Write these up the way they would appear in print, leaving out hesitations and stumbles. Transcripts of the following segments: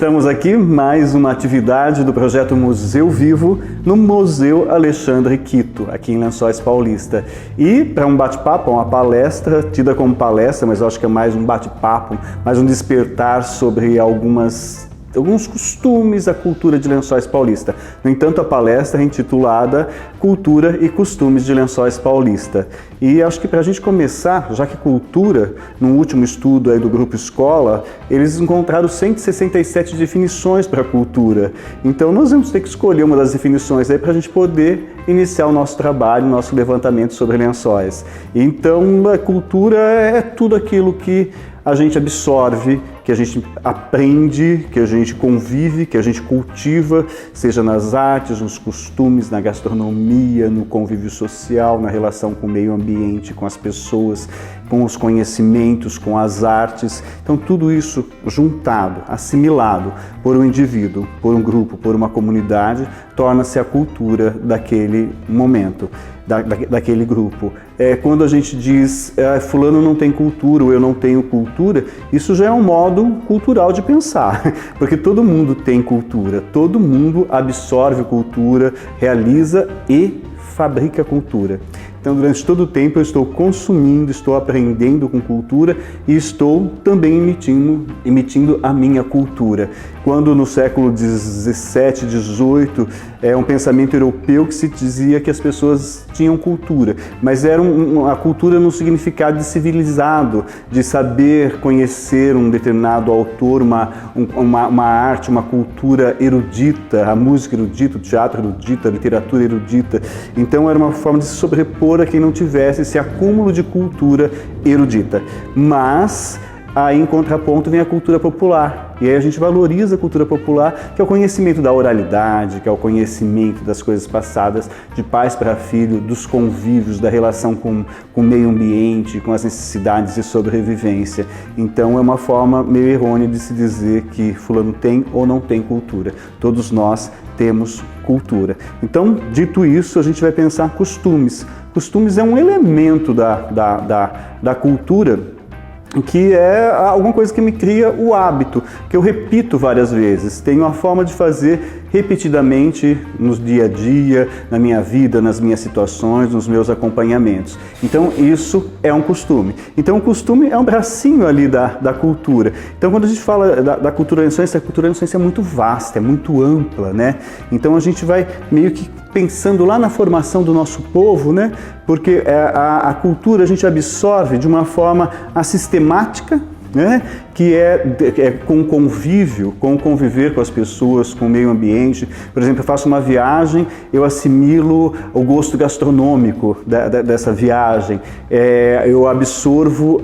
Estamos aqui, mais uma atividade do projeto Museu Vivo, no Museu Alexandre Quito, aqui em Lençóis Paulista. E para um bate-papo, uma palestra, tida como palestra, mas eu acho que é mais um bate-papo, mais um despertar sobre alguns costumes, a cultura de Lençóis Paulista. No entanto, a palestra é intitulada Cultura e Costumes de Lençóis Paulista. E acho que para a gente começar, já que cultura, no último estudo aí do Grupo Escola, eles encontraram 167 definições para cultura. Então nós vamos ter que escolher uma das definições aí para a gente poder iniciar o nosso trabalho, o nosso levantamento sobre lençóis. Então a cultura é tudo aquilo que a gente absorve, que a gente aprende, que a gente convive, que a gente cultiva, seja nas artes, nos costumes, na gastronomia, no convívio social, na relação com o meio ambiente, com as pessoas, com os conhecimentos, com as artes. Então tudo isso juntado, assimilado por um indivíduo, por um grupo, por uma comunidade, torna-se a cultura daquele momento, daquele grupo. Quando a gente diz fulano não tem cultura ou eu não tenho cultura, isso já é um modo cultural de pensar, porque todo mundo tem cultura, todo mundo absorve cultura, realiza e fabrica cultura. Então, durante todo o tempo eu estou consumindo, estou aprendendo com cultura e estou também emitindo a minha cultura. Quando no século XVII, XVIII, um pensamento europeu que se dizia que as pessoas tinham cultura, mas era a cultura no significado de civilizado, de saber conhecer um determinado autor, uma arte, uma cultura erudita, a música erudita, o teatro erudito, a literatura erudita. Então era uma forma de se sobrepor a quem não tivesse esse acúmulo de cultura erudita. Mas aí em contraponto vem a cultura popular. E aí a gente valoriza a cultura popular, que é o conhecimento da oralidade, que é o conhecimento das coisas passadas de pais para filho, dos convívios, da relação com o meio ambiente, com as necessidades de sobrevivência. Então é uma forma meio errônea de se dizer que fulano tem ou não tem cultura. Todos nós temos cultura. Então, dito isso, a gente vai pensar costumes. Costumes é um elemento da cultura, que é alguma coisa que me cria o hábito, que eu repito várias vezes. Tenho uma forma de fazer repetidamente no dia a dia, na minha vida, nas minhas situações, nos meus acompanhamentos. Então isso é um costume. Então o costume é um bracinho ali da cultura. Então quando a gente fala da cultura lençoense, a cultura lençoense é muito vasta, é muito ampla, né? Então a gente vai meio que pensando lá na formação do nosso povo, né? Porque a cultura a gente absorve de uma forma sistemática, né? Que é com convívio, com conviver com as pessoas, com o meio ambiente. Por exemplo, eu faço uma viagem, eu assimilo o gosto gastronômico dessa viagem, eu absorvo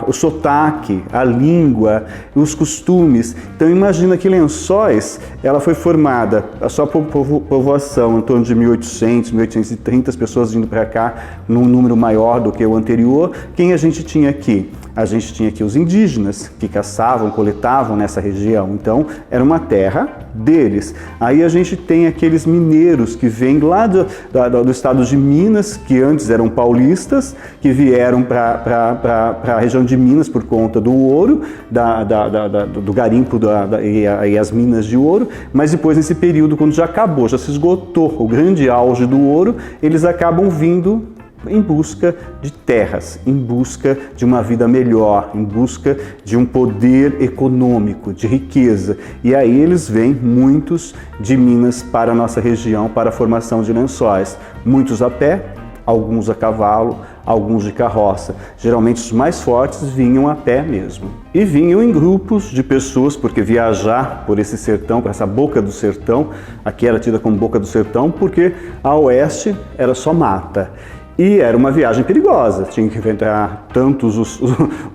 o sotaque, a língua, os costumes. Então imagina que Lençóis, ela foi formada, a sua povoação em torno de 1800, 1830, as pessoas vindo para cá num número maior do que o anterior. Quem a gente tinha aqui? A gente tinha aqui os indígenas que caçavam, coletavam nessa região, então era uma terra deles. Aí a gente tem aqueles mineiros que vêm lá do estado de Minas, que antes eram paulistas, que vieram para a região de Minas por conta do ouro, do garimpo e as minas de ouro, mas depois nesse período, quando já acabou, já se esgotou o grande auge do ouro, eles acabam vindo em busca de terras, em busca de uma vida melhor, em busca de um poder econômico, de riqueza. E aí eles vêm, muitos, de Minas para a nossa região, para a formação de lençóis. Muitos a pé, alguns a cavalo, alguns de carroça. Geralmente os mais fortes vinham a pé mesmo. E vinham em grupos de pessoas, porque viajar por esse sertão, por essa boca do sertão, aqui era tida como boca do sertão, porque a oeste era só mata. E era uma viagem perigosa, tinha que enfrentar tantos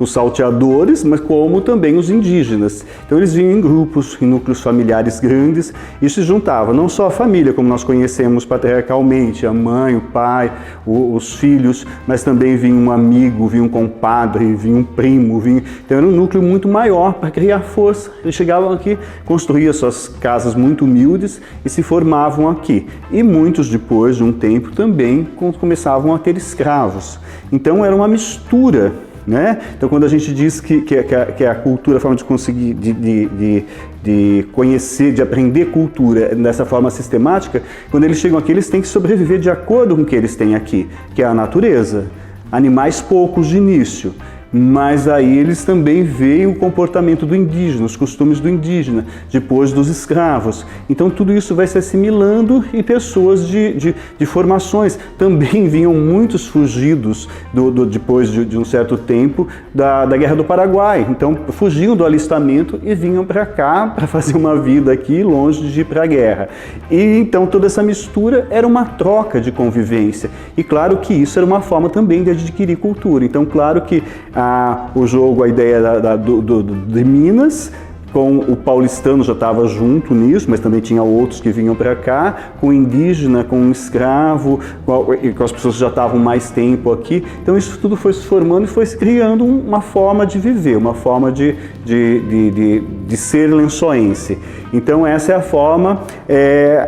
os salteadores, mas como também os indígenas. Então eles vinham em grupos, em núcleos familiares grandes e se juntavam, não só a família, como nós conhecemos patriarcalmente, a mãe, o pai, os filhos, mas também vinha um amigo, vinha um compadre, vinha um primo, então era um núcleo muito maior para criar força. Eles chegavam aqui, construíam suas casas muito humildes e se formavam aqui. E muitos depois de um tempo também começavam a ter escravos. Então era uma mistura né? Então, quando a gente diz que a cultura, a forma de conseguir, de conhecer, de aprender cultura dessa forma sistemática, quando eles chegam aqui, eles têm que sobreviver de acordo com o que eles têm aqui, que é a natureza. Animais poucos de início, mas aí eles também veem o comportamento do indígena, os costumes do indígena, depois dos escravos. Então tudo isso vai se assimilando e pessoas de formações também vinham muitos fugidos depois de um certo tempo da Guerra do Paraguai. Então fugiam do alistamento e vinham para cá para fazer uma vida aqui longe de ir para a guerra. E então toda essa mistura era uma troca de convivência. E claro que isso era uma forma também de adquirir cultura. Então claro que o jogo, a ideia de Minas, com o paulistano já estava junto nisso, mas também tinha outros que vinham para cá, com o indígena, com o escravo, com as pessoas que já estavam mais tempo aqui. Então isso tudo foi se formando e foi se criando uma forma de viver, uma forma de ser lençoense. Então essa é a forma,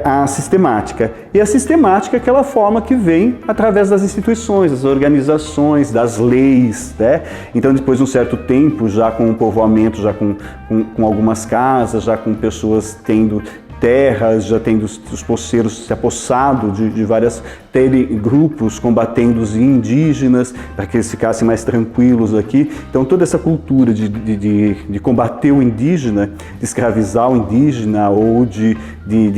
a sistemática. E a sistemática é aquela forma que vem através das instituições, das organizações, das leis, né? Então depois de um certo tempo, já com o povoamento, já com algumas casas, já com pessoas tendo terras, já tendo os poceiros se apossado de várias grupos combatendo os indígenas para que eles ficassem mais tranquilos aqui. Então toda essa cultura de combater o indígena, de escravizar o indígena ou de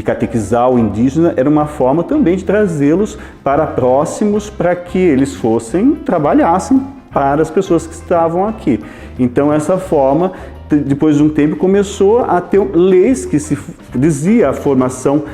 catequizar o indígena era uma forma também de trazê-los para próximos para que eles trabalhassem para as pessoas que estavam aqui. Então essa forma, depois de um tempo, começou a ter leis que se dizia a formação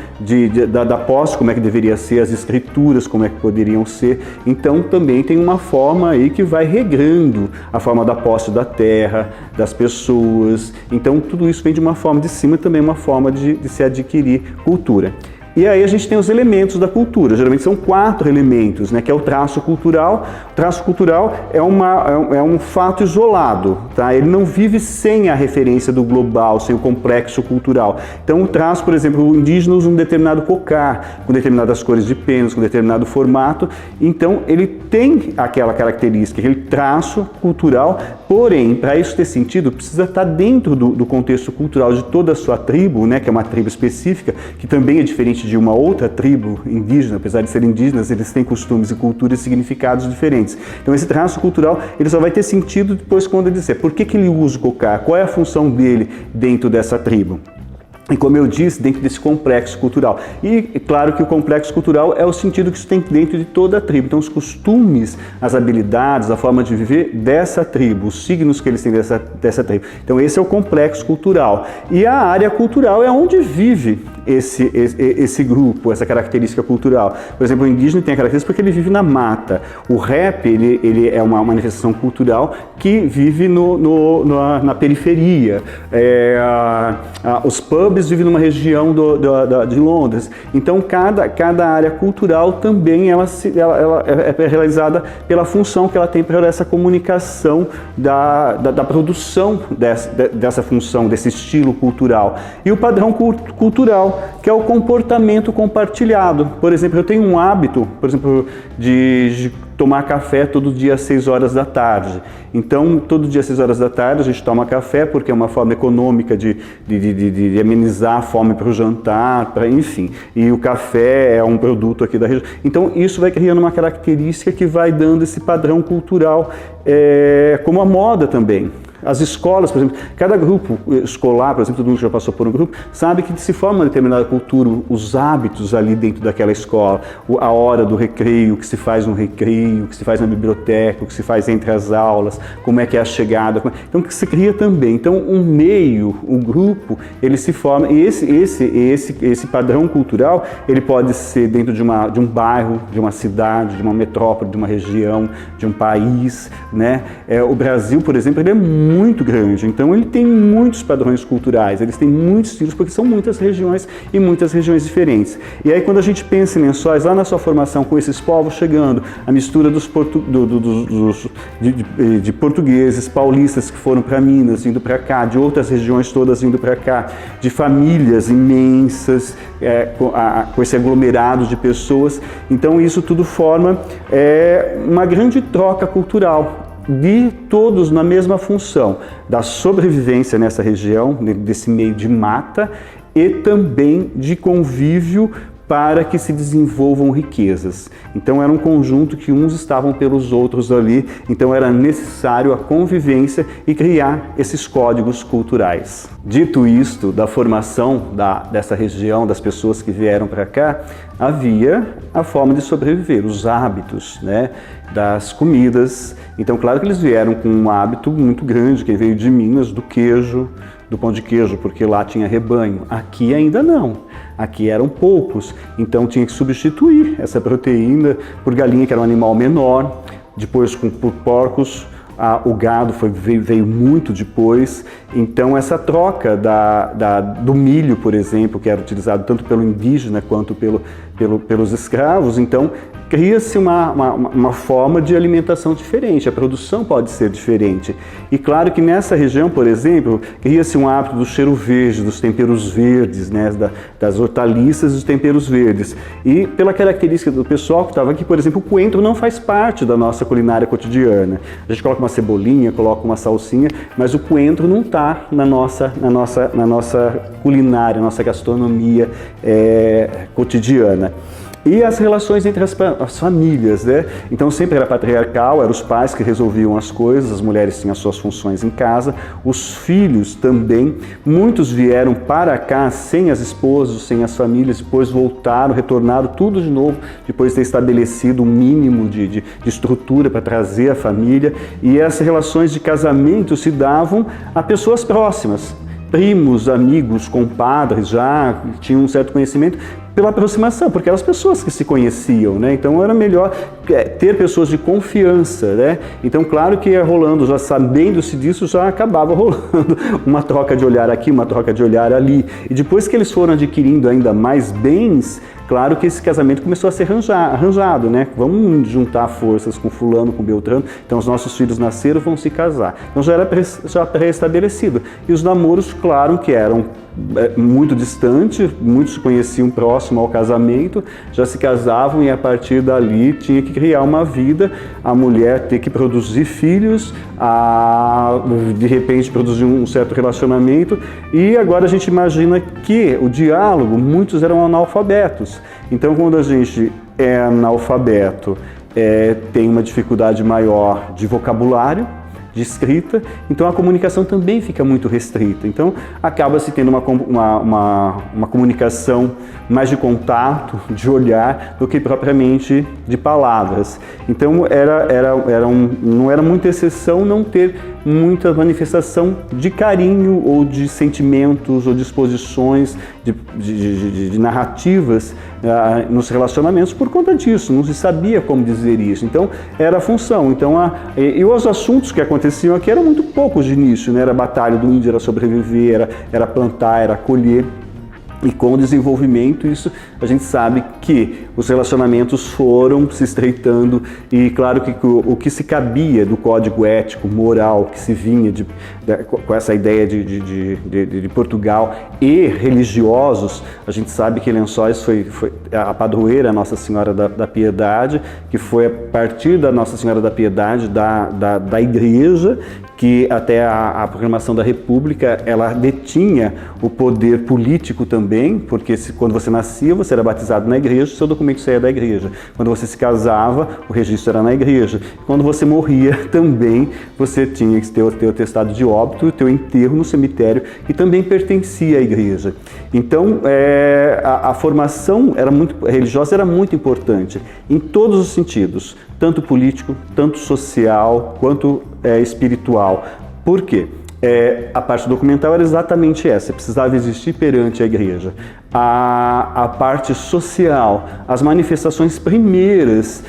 da posse, como é que deveria ser, as escrituras, como é que poderiam ser. Então também tem uma forma aí que vai regrando a forma da posse da terra, das pessoas. Então tudo isso vem de uma forma de cima, também uma forma de se adquirir cultura. E aí a gente tem os elementos da cultura, geralmente são 4 elementos, né, que é o traço cultural. O traço cultural é um fato isolado, tá? Ele não vive sem a referência do global, sem o complexo cultural. Então o traço, por exemplo, o indígena usa um determinado cocar, com determinadas cores de penas, com determinado formato, então ele tem aquela característica, aquele traço cultural, porém, para isso ter sentido, precisa estar dentro do contexto cultural de toda a sua tribo, né, que é uma tribo específica, que também é diferente de uma outra tribo indígena. Apesar de serem indígenas, eles têm costumes e culturas e significados diferentes. Então esse traço cultural, ele só vai ter sentido depois quando ele disser por que ele usa o cocar, qual é a função dele dentro dessa tribo. E como eu disse, dentro desse complexo cultural. E claro que o complexo cultural é o sentido que isso tem dentro de toda a tribo. Então os costumes, as habilidades, a forma de viver dessa tribo, os signos que eles têm dessa tribo. Então esse é o complexo cultural. E a área cultural é onde vive esse grupo, essa característica cultural. Por exemplo, o indígena tem a característica porque ele vive na mata. O rap, ele é uma manifestação cultural que vive na periferia. Os pubs vivem numa região de Londres. Então, cada área cultural também ela é realizada pela função que ela tem para essa comunicação da produção dessa função, desse estilo cultural. E o padrão cultural, que é o comportamento compartilhado. Por exemplo, eu tenho um hábito, por exemplo, de tomar café todo dia às 6 horas da tarde. Então, todo dia às 6 horas da tarde a gente toma café porque é uma forma econômica de amenizar a fome para o jantar, enfim. E o café é um produto aqui da região. Então, isso vai criando uma característica que vai dando esse padrão cultural, como a moda também. As escolas, por exemplo, cada grupo escolar, por exemplo, todo mundo que já passou por um grupo, sabe que se forma uma determinada cultura, os hábitos ali dentro daquela escola, a hora do recreio, o que se faz no recreio, o que se faz na biblioteca, o que se faz entre as aulas, como é que é a chegada. Então, o que se cria também. Então, um meio, um grupo, ele se forma, e esse padrão cultural, ele pode ser dentro de um bairro, de uma cidade, de uma metrópole, de uma região, de um país, né? O Brasil, por exemplo, ele é muito grande, então ele tem muitos padrões culturais, eles têm muitos estilos, porque são muitas regiões e muitas regiões diferentes. E aí quando a gente pensa em Lençóis, lá na sua formação com esses povos chegando, a mistura de portugueses, paulistas que foram para Minas, vindo para cá, de outras regiões todas vindo para cá, de famílias imensas, com esse aglomerado de pessoas, então isso tudo forma uma grande troca cultural. de todos na mesma função, da sobrevivência nessa região, desse meio de mata, e também de convívio para que se desenvolvam riquezas. Então era um conjunto que uns estavam pelos outros ali, então era necessário a convivência e criar esses códigos culturais. Dito isto, da formação dessa região, das pessoas que vieram para cá, havia a forma de sobreviver, os hábitos, né, das comidas. Então claro que eles vieram com um hábito muito grande, quem veio de Minas, do queijo, do pão de queijo, porque lá tinha rebanho. Aqui ainda não. Aqui eram poucos, então tinha que substituir essa proteína por galinha, que era um animal menor, depois por porcos. O gado veio muito depois, então essa troca do milho, por exemplo, que era utilizado tanto pelo indígena quanto pelos escravos, então cria-se uma forma de alimentação diferente, a produção pode ser diferente. E claro que nessa região, por exemplo, cria-se um hábito do cheiro verde, dos temperos verdes, né, das hortaliças e dos temperos verdes. E pela característica do pessoal que estava aqui, por exemplo, o coentro não faz parte da nossa culinária cotidiana. A gente coloca uma cebolinha, coloca uma salsinha, mas o coentro não está na nossa culinária, nossa gastronomia cotidiana. E as relações entre as famílias, né? Então sempre era patriarcal, eram os pais que resolviam as coisas, as mulheres tinham as suas funções em casa, os filhos também. Muitos vieram para cá sem as esposas, sem as famílias, depois voltaram, retornaram tudo de novo, depois de ter estabelecido um mínimo de estrutura para trazer a família. E essas relações de casamento se davam a pessoas próximas, primos, amigos, compadres, já tinham um certo conhecimento, pela aproximação, porque eram as pessoas que se conheciam, né? Então era melhor ter pessoas de confiança, né? Então claro que ia rolando, já sabendo-se disso, já acabava rolando uma troca de olhar aqui, uma troca de olhar ali. E depois que eles foram adquirindo ainda mais bens, claro que esse casamento começou a ser arranjado, né? Vamos juntar forças com fulano, com Beltrano, então os nossos filhos nasceram, vão se casar. Então já era pré-estabelecido. E os namoros, claro que eram muito distantes, muitos se conheciam próximo ao casamento, já se casavam e a partir dali tinha que criar uma vida, a mulher ter que produzir filhos, de repente produzir um certo relacionamento. E agora a gente imagina que o diálogo, muitos eram analfabetos. Então quando a gente é analfabeto, tem uma dificuldade maior de vocabulário, de escrita, então a comunicação também fica muito restrita. Então acaba-se tendo uma comunicação mais de contato, de olhar, do que propriamente de palavras. Então não era muita exceção não ter muita manifestação de carinho ou de sentimentos ou disposições, de narrativas nos relacionamentos por conta disso, não se sabia como dizer isso. Então era a função. Então, e os assuntos que aconteciam aqui eram muito poucos de início, né? Era a batalha do índio, era sobreviver, era plantar, era colher. E com o desenvolvimento, isso a gente sabe que os relacionamentos foram se estreitando e claro que o que se cabia do código ético, moral, que se vinha com essa ideia de Portugal e religiosos, a gente sabe que Lençóis foi a padroeira Nossa Senhora da Piedade, que foi a partir da Nossa Senhora da Piedade, da igreja, que até a proclamação da República, ela detinha o poder político também, porque quando você nascia, você era batizado na igreja, seu documento saía da igreja. Quando você se casava, o registro era na igreja. Quando você morria, também você tinha que ter o atestado de óbito e o teu enterro no cemitério, que também pertencia à igreja. Então, a formação religiosa era muito importante, em todos os sentidos, tanto político, tanto social, quanto espiritual. Por quê? A parte documental era exatamente essa, precisava existir perante a igreja. A parte social, as manifestações primeiras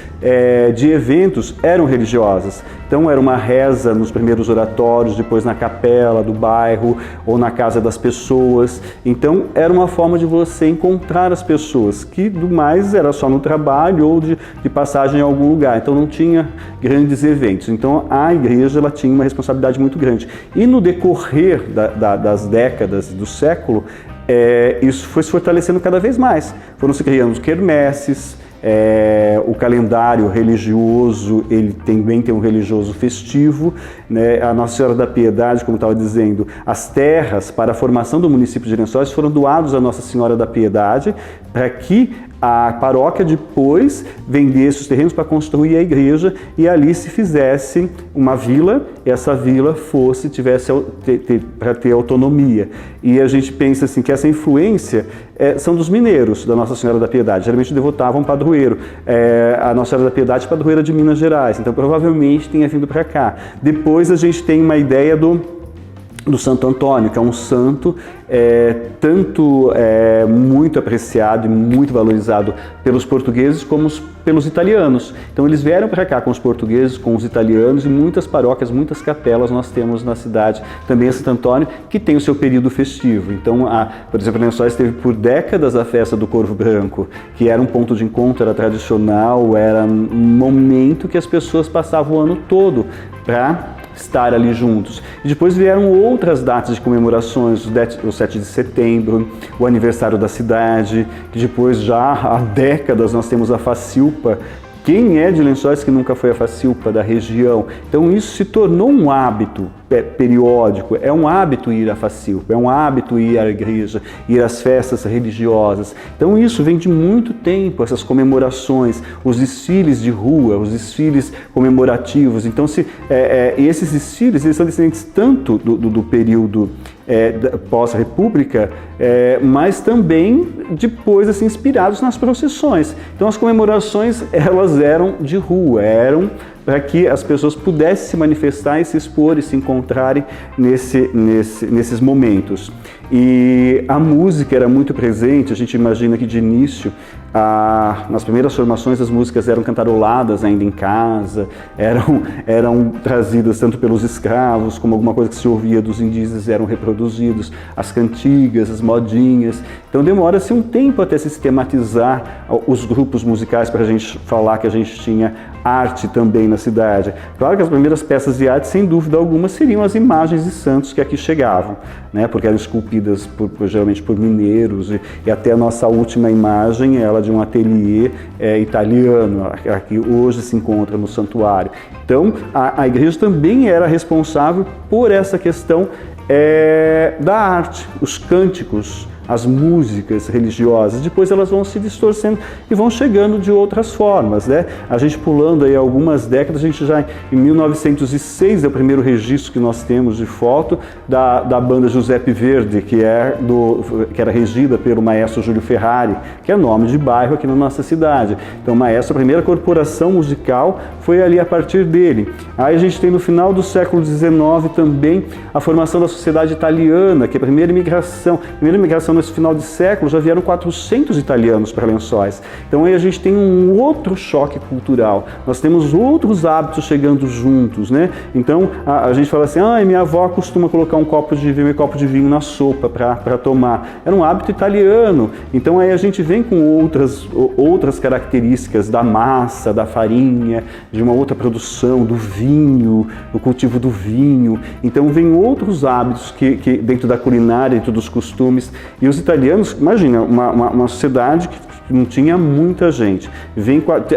de eventos eram religiosas. Então era uma reza nos primeiros oratórios, depois na capela do bairro ou na casa das pessoas. Então era uma forma de você encontrar as pessoas, que do mais era só no trabalho ou de passagem em algum lugar. Então não tinha grandes eventos. Então a igreja ela tinha uma responsabilidade muito grande. E no decorrer das décadas do século, isso foi se fortalecendo cada vez mais. Foram se criando quermesses, O calendário religioso, ele também tem um religioso festivo, né? A Nossa Senhora da Piedade, como estava dizendo, as terras para a formação do município de Lençóis foram doados à Nossa Senhora da Piedade para que a paróquia depois vendesse os terrenos para construir a igreja e ali se fizesse uma vila, e essa vila tivesse para ter autonomia. E a gente pensa assim que essa influência são dos mineiros da Nossa Senhora da Piedade. Geralmente devotavam padroeiro. A Nossa Senhora da Piedade, padroeira de Minas Gerais. Então provavelmente tenha vindo para cá. Depois a gente tem uma ideia do Santo Antônio, que é um santo muito apreciado e muito valorizado pelos portugueses como pelos italianos. Então eles vieram para cá com os portugueses, com os italianos, e muitas paróquias, muitas capelas nós temos na cidade. Também a Santo Antônio, que tem o seu período festivo. Então, por exemplo, Lençóis teve por décadas a festa do Corvo Branco, que era um ponto de encontro, era tradicional, era um momento que as pessoas passavam o ano todo para estar ali juntos. E depois vieram outras datas de comemorações, o 7 de setembro, o aniversário da cidade, que depois já há décadas nós temos a Facilpa. Quem é de Lençóis que nunca foi a Facilpa da região? Então isso se tornou um hábito periódico, é um hábito ir à Facilpa, é um hábito ir à igreja, ir às festas religiosas. Então isso vem de muito tempo, essas comemorações, os desfiles de rua, os desfiles comemorativos. Então esses desfiles eles são descendentes tanto do período pós-república, mas também depois assim, inspirados nas procissões. Então as comemorações elas eram de rua, eram para que as pessoas pudessem se manifestar e se expor e se encontrarem nesses momentos. E a música era muito presente, a gente imagina que de início, nas primeiras formações as músicas eram cantaroladas ainda em casa, eram trazidas tanto pelos escravos, como alguma coisa que se ouvia dos indígenas eram reproduzidos, as cantigas, as modinhas. Então demora-se um tempo até sistematizar os grupos musicais para a gente falar que a gente tinha arte também na cidade. Claro que as primeiras peças de arte, sem dúvida alguma, seriam as imagens de santos que aqui chegavam, né? Porque eram esculpidas geralmente por mineiros, e até a nossa última imagem, ela de um ateliê italiano, que hoje se encontra no santuário. Então, a igreja também era responsável por essa questão da arte, os cânticos, as músicas religiosas, depois elas vão se distorcendo e vão chegando de outras formas, né? A gente pulando aí algumas décadas, a gente já em 1906 é o primeiro registro que nós temos de foto da banda Giuseppe Verdi, que era regida pelo maestro Júlio Ferrari, que é nome de bairro aqui na nossa cidade. Então, o maestro, a primeira corporação musical foi ali a partir dele. Aí a gente tem no final do século XIX também a formação da sociedade italiana, que é a primeira imigração nesse final de século, já vieram 400 italianos para Lençóis. Então aí a gente tem um outro choque cultural, nós temos outros hábitos chegando juntos, né? Então a gente fala assim, minha avó costuma colocar um copo de vinho na sopa para tomar. Era um hábito italiano. Então aí a gente vem com outras características da massa, da farinha, de uma outra produção, do vinho, do cultivo do vinho. Então vem outros hábitos que dentro da culinária, dentro dos costumes. E os italianos, imagina, uma sociedade que não tinha muita gente.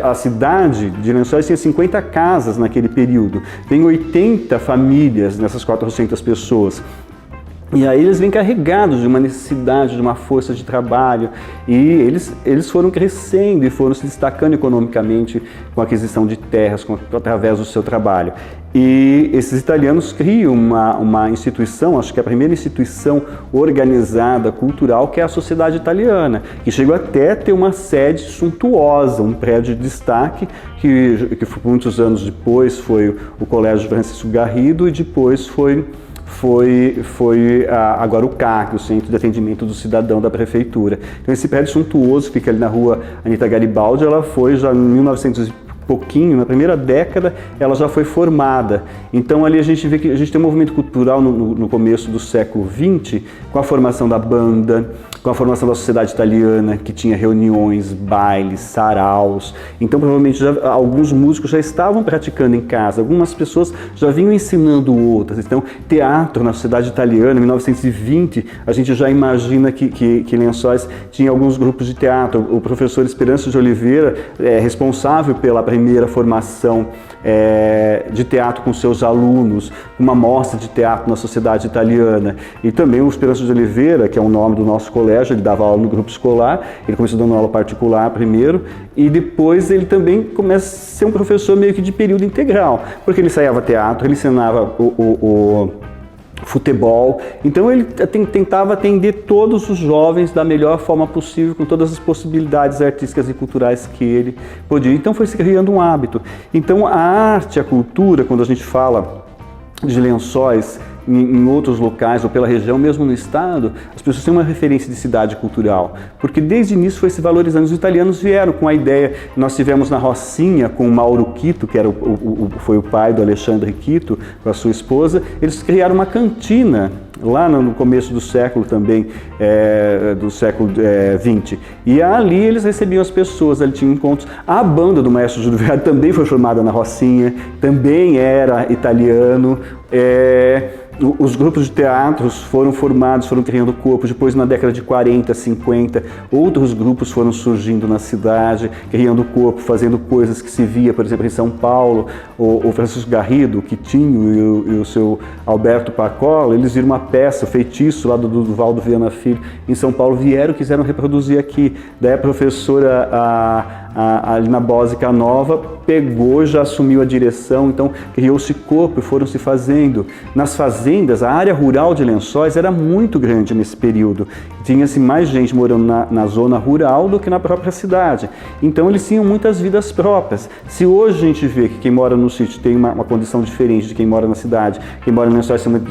A cidade de Lençóis tinha 50 casas naquele período. Tem 80 famílias nessas 400 pessoas. E aí eles vêm carregados de uma necessidade, de uma força de trabalho, e eles foram crescendo e foram se destacando economicamente com a aquisição de terras, através do seu trabalho. E esses italianos criam uma instituição, acho que é a primeira instituição organizada, cultural, que é a Sociedade Italiana, que chegou até a ter uma sede suntuosa, um prédio de destaque, que muitos anos depois foi o Colégio Francisco Garrido, e depois foi agora o CAC, o Centro de Atendimento do Cidadão da Prefeitura. Então esse prédio suntuoso fica ali na rua Anita Garibaldi, ela foi já em 1904 pouquinho, na primeira década, ela já foi formada. Então ali a gente vê que a gente tem um movimento cultural no começo do século XX, com a formação da banda, com a formação da sociedade italiana, que tinha reuniões, bailes, saraus. Então provavelmente alguns músicos já estavam praticando em casa, algumas pessoas já vinham ensinando outras. Então teatro na sociedade italiana, em 1920, a gente já imagina que Lençóis tinha alguns grupos de teatro. O professor Esperança de Oliveira é responsável pela primeira formação de teatro com seus alunos, uma mostra de teatro na sociedade italiana. E também o Esperança de Oliveira, que é o nome do nosso colégio, ele dava aula no grupo escolar, ele começou dando aula particular primeiro, e depois ele também começa a ser um professor meio que de período integral, porque ele ensaiava teatro, ele ensinava o futebol, então ele tentava atender todos os jovens da melhor forma possível, com todas as possibilidades artísticas e culturais que ele podia. Então foi se criando um hábito. Então a arte, a cultura, quando a gente fala de Lençóis em outros locais ou pela região, mesmo no estado, as pessoas têm uma referência de cidade cultural, porque desde o início foi se valorizando. Os italianos vieram com a ideia, nós tivemos na Rocinha com o Mauro Quito, que era foi o pai do Alexandre Quito, com a sua esposa, eles criaram uma cantina lá no começo do século também, do século XX. E ali eles recebiam as pessoas, ali tinham encontros. A banda do Maestro Júlio Vieira também foi formada na Rocinha, também era italiano. Os grupos de teatros foram formados, foram criando corpo. Depois, na década de 40, 50, outros grupos foram surgindo na cidade, criando corpo, fazendo coisas que se via, por exemplo, em São Paulo, o Francisco Garrido, o Quitinho e o seu Alberto Pacola, eles viram uma peça, Feitiço, lá do Valdo Viana Filho, em São Paulo, vieram e quiseram reproduzir aqui. Daí a professora Alina Bósica Nova pegou, já assumiu a direção, então criou-se corpo e foram se fazendo. Nas fazendas, a área rural de Lençóis era muito grande nesse período. Tinha-se mais gente morando na zona rural do que na própria cidade. Então eles tinham muitas vidas próprias. Se hoje a gente vê que quem mora no sítio tem uma condição diferente de quem mora na cidade, quem mora em Lençóis tem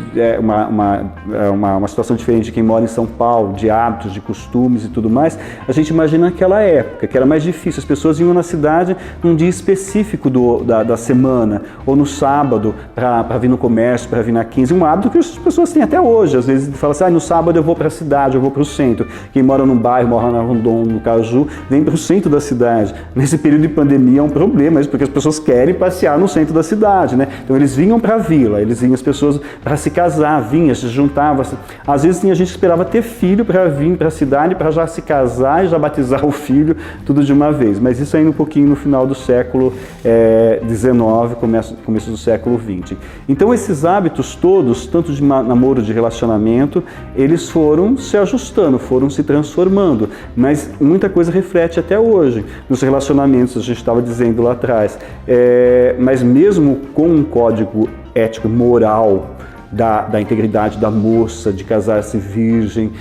uma situação diferente de quem mora em São Paulo, de hábitos, de costumes e tudo mais, a gente imagina aquela época, que era mais difícil. As pessoas iam na cidade num dia específico da semana, ou no sábado, para vir no comércio, para vir na 15. Um hábito que as pessoas têm até hoje. Às vezes falam assim, no sábado eu vou para a cidade, eu vou para o centro. Quem mora num bairro, mora na Rondon, no Caju, vem para o centro da cidade. Nesse período de pandemia é um problema isso, porque as pessoas querem passear no centro da cidade, né? Então eles vinham para a vila, eles vinham as pessoas para se casar, vinham, se juntavam. Às vezes tinha gente que esperava ter filho para vir para a cidade, para já se casar e já batizar o filho, tudo de uma vez. Mas isso ainda um pouquinho no final do século XIX, começo do século XX. Então esses hábitos todos, tanto de namoro, de relacionamento, eles foram se ajustando, foram se transformando, mas muita coisa reflete até hoje nos relacionamentos, a gente estava dizendo lá atrás. Mas mesmo com um código ético, moral, da integridade da moça, de casar-se virgem,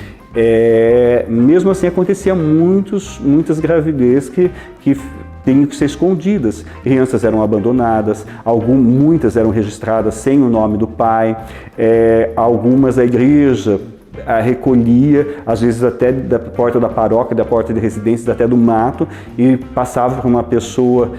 mesmo assim acontecia muitas gravidez que tinham que ser escondidas. Crianças eram abandonadas, muitas eram registradas sem o nome do pai, algumas a igreja recolhia, às vezes até da porta da paróquia, da porta de residências, até do mato, e passava para uma pessoa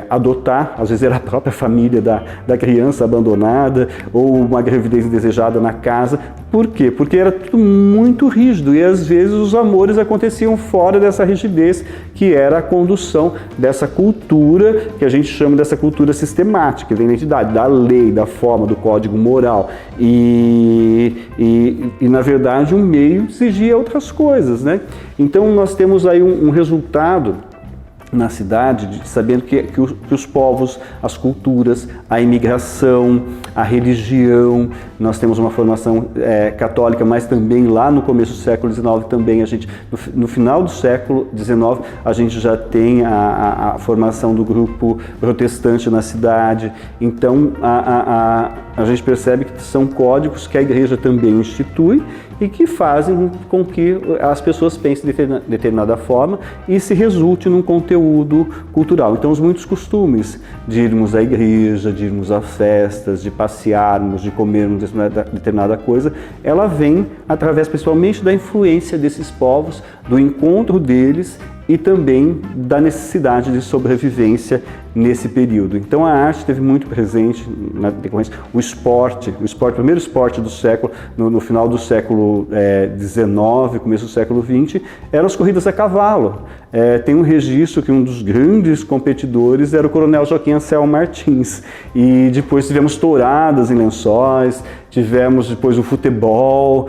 adotar, às vezes era a própria família da criança abandonada, ou uma gravidez indesejada na casa. Por quê? Porque era tudo muito rígido e às vezes os amores aconteciam fora dessa rigidez, que era a condução dessa cultura, que a gente chama dessa cultura sistemática, da identidade, da lei, da forma, do código moral. E na verdade o meio exigia outras coisas, né? Então nós temos aí um resultado na cidade, sabendo que os povos, as culturas, a imigração, a religião, nós temos uma formação católica, mas também lá no começo do século XIX também, no final do século XIX, a gente já tem a formação do grupo protestante na cidade. Então a gente percebe que são códigos que a igreja também institui e que fazem com que as pessoas pensem de determinada forma e se resulte num conteúdo cultural. Então, os muitos costumes de irmos à igreja, de irmos a festas, de passearmos, de comermos determinada coisa, ela vem através principalmente da influência desses povos, do encontro deles e também da necessidade de sobrevivência nesse período. Então a arte esteve muito presente na decorrência. O primeiro esporte do século, no final do século XIX, começo do século XX, eram as corridas a cavalo. Tem um registro que um dos grandes competidores era o coronel Joaquim Anselmo Martins, e depois tivemos touradas em Lençóis, tivemos depois o futebol,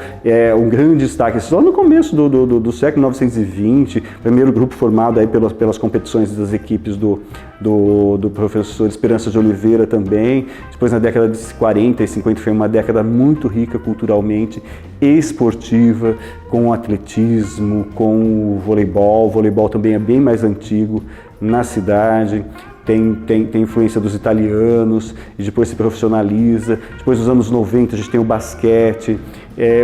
um grande destaque, só no começo do século 1920, primeiro grupo formado aí pelas competições das equipes do professor Esperança de Oliveira também. Depois na década de 40 e 50 foi uma década muito rica culturalmente e esportiva, com o atletismo, com o voleibol também é bem mais antigo na cidade. Tem influência dos italianos e depois se profissionaliza. Depois nos anos 90 a gente tem o basquete,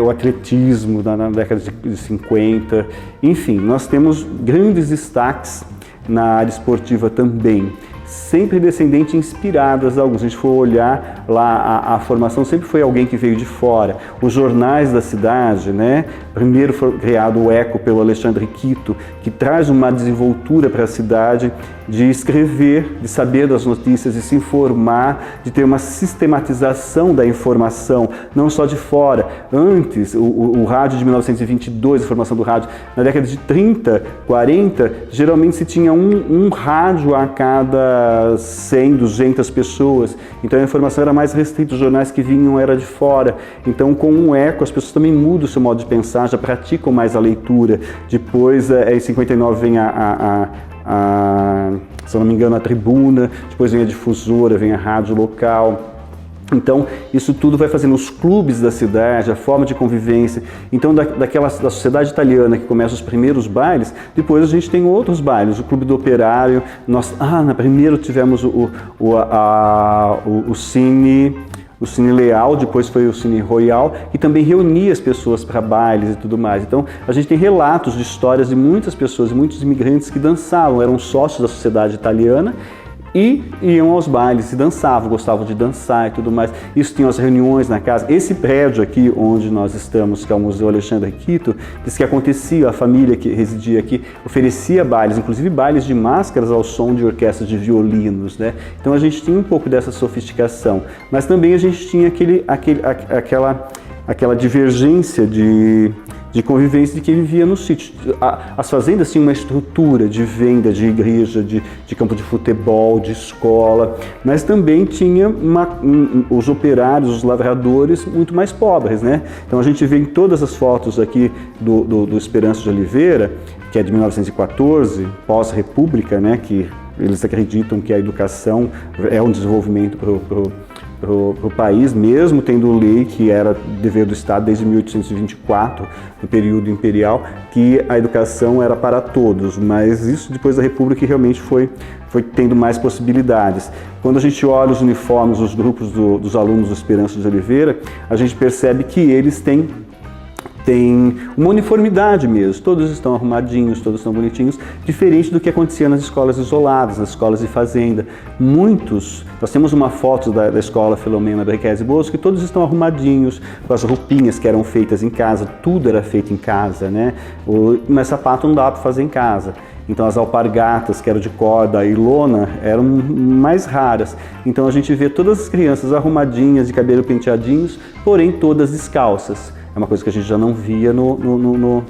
o atletismo na década de 50. Enfim, nós temos grandes destaques na área esportiva também, sempre descendente inspiradas de alguns. Se a gente for olhar lá, a formação sempre foi alguém que veio de fora. Os jornais da cidade, né? Primeiro foi criado o Eco pelo Alexandre Quito, que traz uma desenvoltura para a cidade de escrever, de saber das notícias, de se informar, de ter uma sistematização da informação, não só de fora. Antes, o rádio de 1922, a formação do rádio, na década de 30, 40, geralmente se tinha um rádio a cada 100, 200 pessoas. Então a informação era mais restrita, os jornais que vinham era de fora. Então com o Eco as pessoas também mudam o seu modo de pensar, já praticam mais a leitura. Depois, em 59 vem se eu não me engano, a Tribuna, depois vem a Difusora, vem a rádio local. Então, isso tudo vai fazendo os clubes da cidade, a forma de convivência. Então, da sociedade italiana que começa os primeiros bailes, depois a gente tem outros bailes, o Clube do Operário. Na primeiro tivemos o Cine Leal, depois foi o Cine Royal, que também reunia as pessoas para bailes e tudo mais. Então, a gente tem relatos de histórias de muitas pessoas, muitos imigrantes que dançavam, eram sócios da sociedade italiana e iam aos bailes e dançavam, gostavam de dançar e tudo mais. Isso tinha as reuniões na casa. Esse prédio aqui onde nós estamos, que é o Museu Alexandre Quito, diz que acontecia, a família que residia aqui oferecia bailes, inclusive bailes de máscaras ao som de orquestras de violinos, né? Então a gente tinha um pouco dessa sofisticação, mas também a gente tinha aquela divergência de convivência de quem vivia no sítio. As fazendas tinham uma estrutura de venda, de igreja, de campo de futebol, de escola, mas também tinha os operários, os lavradores muito mais pobres, né? Então a gente vê em todas as fotos aqui do Esperança de Oliveira, que é de 1914, pós-república, né? Que eles acreditam que a educação é um desenvolvimento para o país, mesmo tendo lei que era dever do Estado desde 1824, no período imperial, que a educação era para todos, mas isso depois da República realmente foi tendo mais possibilidades. Quando a gente olha os uniformes, os grupos dos alunos do Esperança de Oliveira, a gente percebe que eles têm uma uniformidade mesmo, todos estão arrumadinhos, todos estão bonitinhos, diferente do que acontecia nas escolas isoladas, nas escolas de fazenda. Nós temos uma foto da escola Filomena Briquese Bosco, que todos estão arrumadinhos, com as roupinhas que eram feitas em casa, tudo era feito em casa, né? Mas sapato não dá para fazer em casa. Então as alpargatas, que eram de corda e lona, eram mais raras. Então a gente vê todas as crianças arrumadinhas, de cabelo penteadinhos, porém todas descalças. É uma coisa que a gente já não via no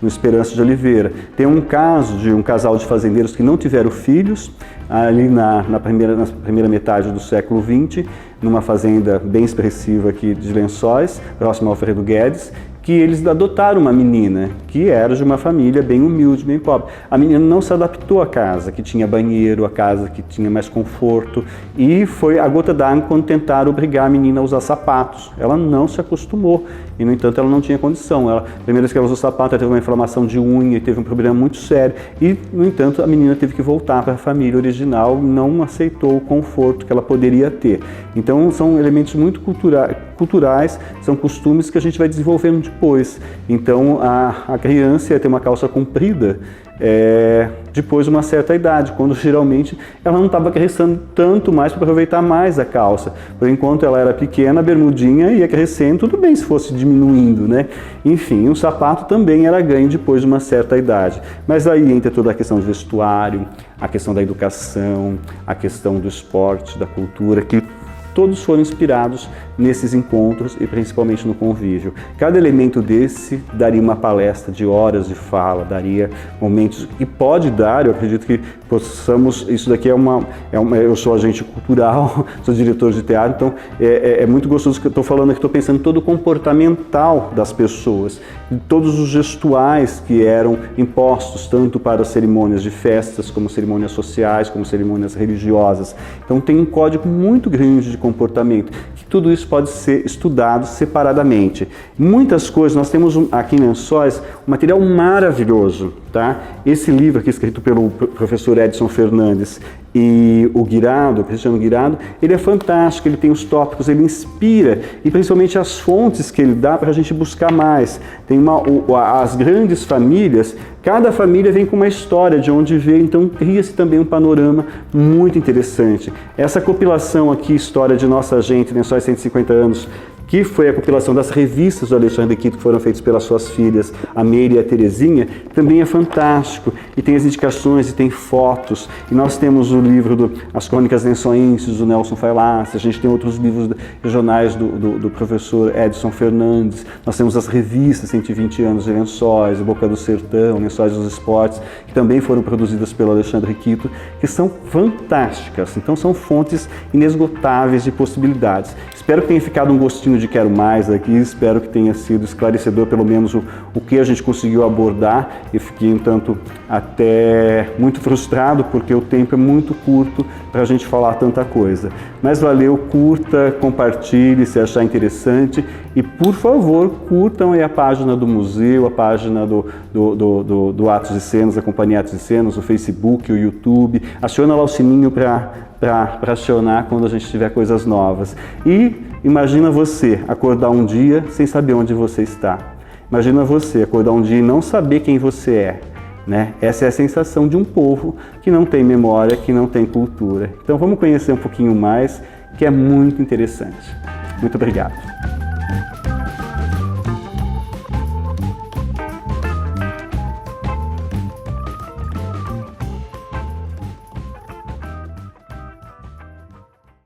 Esperança de Oliveira. Tem um caso de um casal de fazendeiros que não tiveram filhos, ali na primeira metade do século XX, numa fazenda bem expressiva aqui de Lençóis, próximo ao Alfredo Guedes, que eles adotaram uma menina que era de uma família bem humilde, bem pobre. A menina não se adaptou à casa, que tinha banheiro, a casa que tinha mais conforto, e foi a gota d'água quando tentaram obrigar a menina a usar sapatos. Ela não se acostumou e, no entanto, ela não tinha condição. A primeira vez que ela usou sapato, ela teve uma inflamação de unha e teve um problema muito sério. E, no entanto, a menina teve que voltar para a família original, não aceitou o conforto que ela poderia ter. Então, são elementos muito culturais, são costumes que a gente vai desenvolvendo depois. Então, a criança ia ter uma calça comprida, depois de uma certa idade, quando geralmente ela não estava crescendo tanto mais para aproveitar mais a calça. Por enquanto ela era pequena, a bermudinha ia crescendo, tudo bem se fosse diminuindo, né? Enfim, o sapato também era ganho depois de uma certa idade. Mas aí entra toda a questão do vestuário, a questão da educação, a questão do esporte, da cultura, que todos foram inspirados nesses encontros e principalmente no convívio. Cada elemento desse daria uma palestra de horas de fala, daria momentos, e pode dar, eu acredito que possamos, isso daqui eu sou agente cultural, sou diretor de teatro, então é muito gostoso que eu estou falando aqui, estou pensando em todo o comportamental das pessoas, em todos os gestuais que eram impostos, tanto para cerimônias de festas, como cerimônias sociais, como cerimônias religiosas. Então tem um código muito grande de comportamento, que tudo isso pode ser estudado separadamente. Muitas coisas, nós temos aqui em Lençóis um material maravilhoso, tá? Esse livro aqui, escrito pelo professor Edson Fernandes e o Guirado, o Cristiano Guirado, ele é fantástico, ele tem os tópicos, ele inspira, e principalmente as fontes que ele dá para a gente buscar mais. Tem as grandes famílias, cada família vem com uma história de onde veio, então cria-se também um panorama muito interessante. Essa compilação aqui, História de Nossa Gente, Lençóis 150 anos, que foi a compilação das revistas do Alexandre Quito, que foram feitas pelas suas filhas, a Meire e a Terezinha, também é fantástico. E tem as indicações, e tem fotos. E nós temos o livro As Crônicas Lençoenses, do Nelson Failassi, a gente tem outros livros regionais do professor Edson Fernandes, nós temos as revistas 120 anos de Lençóis, Boca do Sertão, Lençóis dos Esportes, que também foram produzidas pelo Alexandre Quito, que são fantásticas. Então são fontes inesgotáveis de possibilidades. Espero que tenha ficado um gostinho de quero mais aqui, espero que tenha sido esclarecedor pelo menos o que a gente conseguiu abordar. Eu fiquei um tanto até muito frustrado porque o tempo é muito curto para a gente falar tanta coisa. Mas valeu, curta, compartilhe se achar interessante e por favor curtam aí a página do museu, a página do Atos e Cenas, da Companhia Atos e Cenas, o Facebook, o YouTube, aciona lá o sininho para acionar quando a gente tiver coisas novas. E imagina você acordar um dia sem saber onde você está. Imagina você acordar um dia e não saber quem você é, né? Essa é a sensação de um povo que não tem memória, que não tem cultura. Então vamos conhecer um pouquinho mais, que é muito interessante. Muito obrigado.